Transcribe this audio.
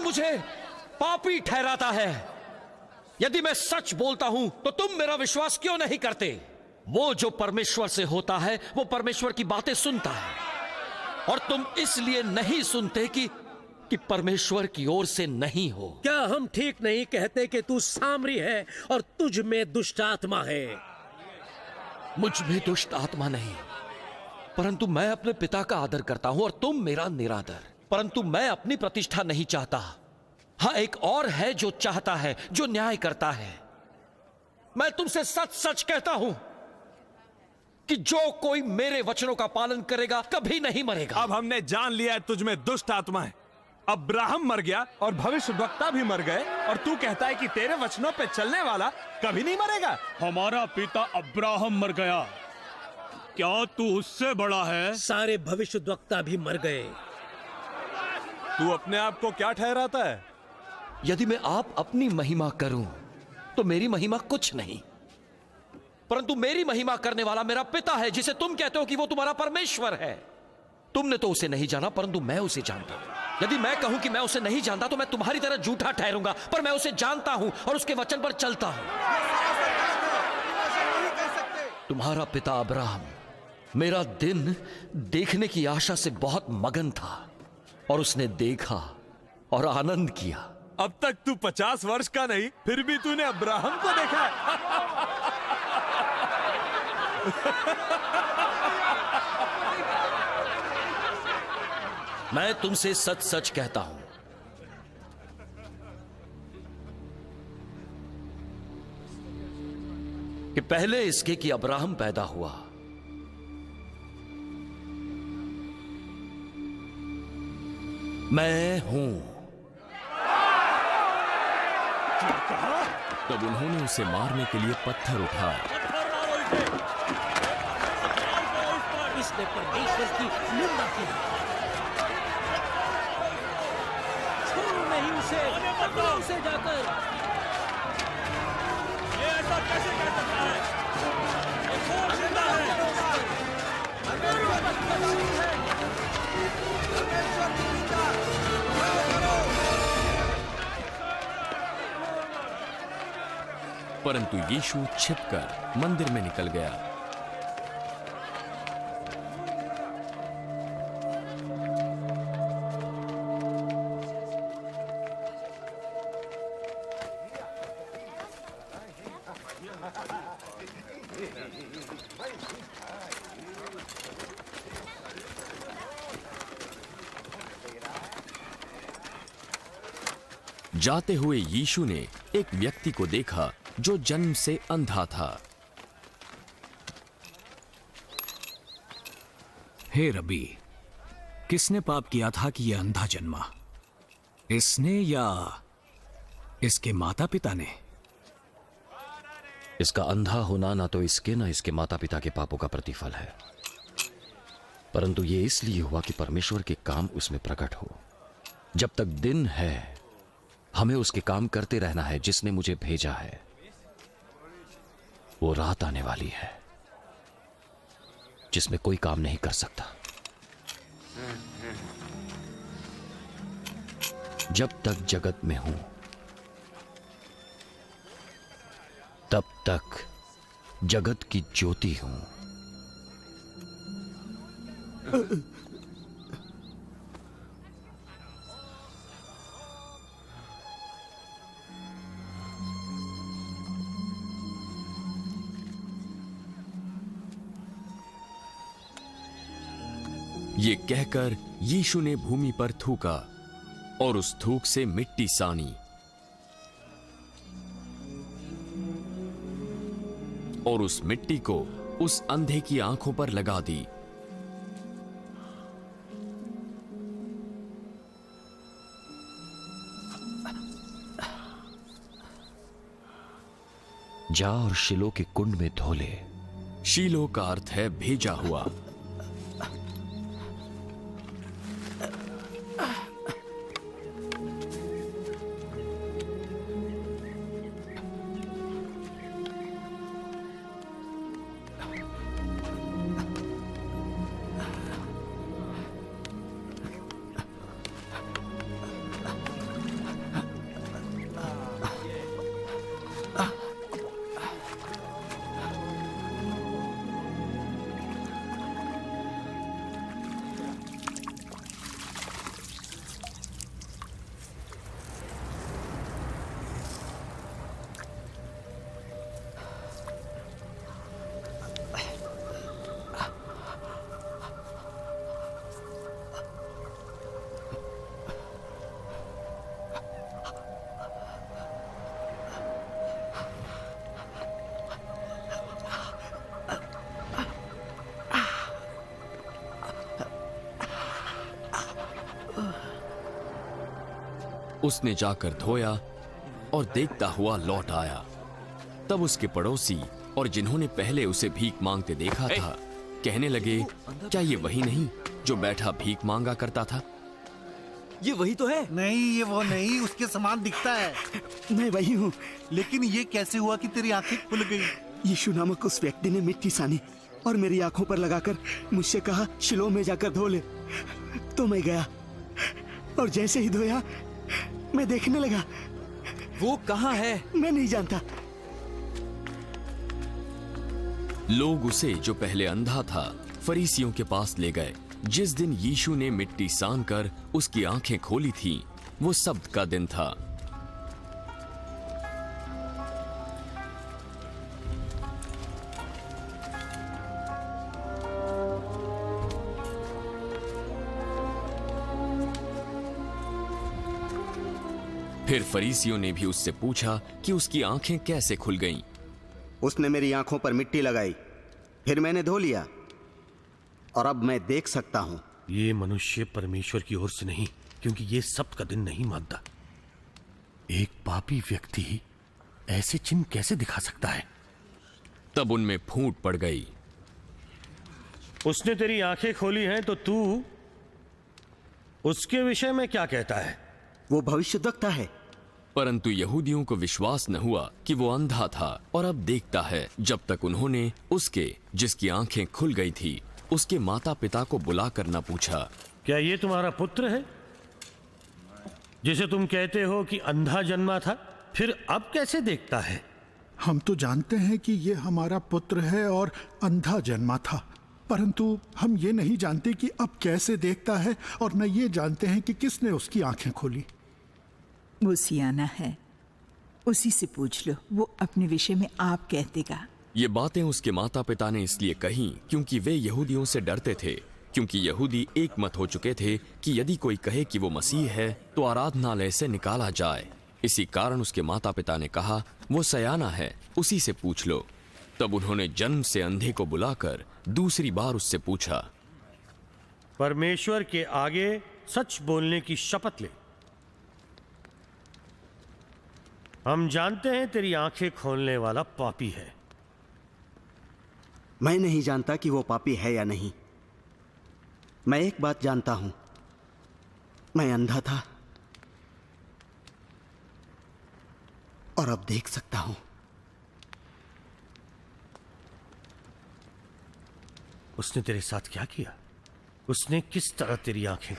मुझे पापी ठहराता है। यदि मैं सच बोलता हूं तो तुम मेरा विश्वास क्यों नहीं करते? वो जो परमेश्वर से होता है वो परमेश्वर की बातें सुनता है, और तुम इसलिए नहीं सुनते कि परमेश्वर की ओर से नहीं हो। क्या हम ठीक नहीं कहते कि तू सामरी है और तुझ में दुष्ट आत्मा है? मुझ में दुष्ट आत्मा नहीं, परंतु मैं अपने पिता का आदर करता हूं और तुम मेरा निरादर। परंतु मैं अपनी प्रतिष्ठा नहीं चाहता। हाँ, एक और है जो चाहता है, जो न्याय करता है। मैं तुमसे सच सच कहता हूं कि जो कोई मेरे वचनों का पालन करेगा कभी नहीं मरेगा। अब हमने जान लिया है तुझ में दुष्ट आत्मा है। अब्राहम मर गया और भविष्यद्वक्ता भी मर गए, और तू कहता है कि तेरे वचनों पे चलने वाला कभी नहीं मरेगा। हमारा पिता अब्राहम मर गया, क्या तू उससे बड़ा है? सारे भविष्यद्वक्ता भी मर गए। तू अपने आप को क्या ठहराता है? यदि मैं आप अपनी महिमा करूं तो मेरी महिमा कुछ नहीं, परंतु मेरी महिमा करने वाला मेरा पिता है, जिसे तुम कहते हो कि वो तुम्हारा परमेश्वर है। तुमने तो उसे नहीं जाना, परंतु मैं उसे जानता हूं। यदि मैं कहूं कि मैं उसे नहीं जानता तो मैं तुम्हारी तरह झूठा ठहरूंगा, पर मैं उसे जानता हूं और उसके वचन पर चलता हूं। तुम्हारा पिता अब्राहम मेरा दिन देखने की आशा से बहुत मगन था, और उसने देखा और आनंद किया। अब तक तू 50 वर्ष का नहीं, फिर भी तूने अब्राहम को देखा है। मैं तुमसे सच सच कहता हूं कि पहले इसके कि अब्राहम पैदा हुआ, मैं हूं। तब उन्होंने उसे मारने के लिए पत्थर उठाए। इसने परमेश्वर की निंदा की। छोड़ो नहीं उसे, पकड़ो उसे जाकर। ये ऐसा कैसे कह सकता है? ये कौन जिंदा है? परंतु यीशु छिपकर मंदिर में निकल गया। जाते हुए यीशु ने एक व्यक्ति को देखा जो जन्म से अंधा था। हे रबी, किसने पाप किया था कि यह अंधा जन्मा, इसने या इसके माता पिता ने? इसका अंधा होना ना तो इसके ना इसके माता पिता के पापों का प्रतिफल है, परंतु ये इसलिए हुआ कि परमेश्वर के काम उसमें प्रकट हो। जब तक दिन है हमें उसके काम करते रहना है जिसने मुझे भेजा है। वो रात आने वाली है जिसमें कोई काम नहीं कर सकता। जब तक जगत में हूं तब तक जगत की ज्योति हूं। ये कहकर यीशु ने भूमि पर थूका और उस थूक से मिट्टी सानी और उस मिट्टी को उस अंधे की आंखों पर लगा दी। जा और शिलो के कुंड में धो ले। शीलो का अर्थ है भेजा हुआ। उसने जाकर धोया और देखता हुआ लौट आया। तब उसके पड़ोसी और जिन्होंने पहले उसे भीख मांगते देखा था कहने लगे, क्या ये वही नहीं जो बैठा भीख मांगा करता था? ये वही तो है। नहीं, ये वो नहीं, उसके समान दिखता है। मैं वही हूँ। लेकिन ये कैसे हुआ कि तेरी आंखें खुल गई? यीशु नामक उस व्यक्ति ने मिट्टी सानी और मेरी आंखों पर लगाकर मुझसे कहा, शिलोह में जाकर धो ले। तो मैं गया और जैसे ही धोया मैं देखने लगा। वो कहाँ है? मैं नहीं जानता। लोग उसे, जो पहले अंधा था, फरीसियों के पास ले गए। जिस दिन यीशु ने मिट्टी सान कर उसकी आंखें खोली थीं, वो सब्त का दिन था। फिर फरीसियों ने भी उससे पूछा कि उसकी आंखें कैसे खुल गईं। उसने मेरी आंखों पर मिट्टी लगाई, फिर मैंने धो लिया और अब मैं देख सकता हूं। ये मनुष्य परमेश्वर की ओर से नहीं, क्योंकि ये सब्त का दिन नहीं मानता। एक पापी व्यक्ति ही ऐसे चिन्ह कैसे दिखा सकता है? तब उनमें फूट पड़ गई। उसने तेरी आंखें खोली हैं तो तू उसके विषय में क्या कहता है? वो भविष्यद्वक्ता है। परंतु यहूदियों को विश्वास न हुआ कि वो अंधा था और अब देखता है, जब तक उन्होंने उसके, जिसकी आंखें खुल गई थी, उसके माता पिता को बुलाकर न पूछा, क्या ये तुम्हारा पुत्र है जिसे तुम कहते हो कि अंधा जन्मा था? फिर अब कैसे देखता है? हम तो जानते हैं कि ये हमारा पुत्र है और अंधा जन्मा था, परंतु हम ये नहीं जानते कि अब कैसे देखता है और न ये जानते हैं कि किसने उसकी आंखें खोली। वो सियाना है, उसी से पूछ लो, वो अपने विषय में आप कह देगा। ये बातें उसके माता पिता ने इसलिए कही क्योंकि वे यहूदियों से डरते थे, क्योंकि यहूदी एक मत हो चुके थे कि यदि कोई कहे कि वो मसीह है तो आराधनालय से निकाला जाए। इसी कारण उसके माता पिता ने कहा, वो सयाना है, उसी से पूछ लो। तब उन्होंने जन्म से अंधे को बुलाकर दूसरी बार उससे पूछा, परमेश्वर के आगे सच बोलने की शपथ ले। हम जानते हैं तेरी आंखें खोलने वाला पापी है। मैं नहीं जानता कि वो पापी है या नहीं। मैं एक बात जानता हूं, मैं अंधा था और अब देख सकता हूं। उसने तेरे साथ क्या किया? उसने किस तरह तेरी आंखें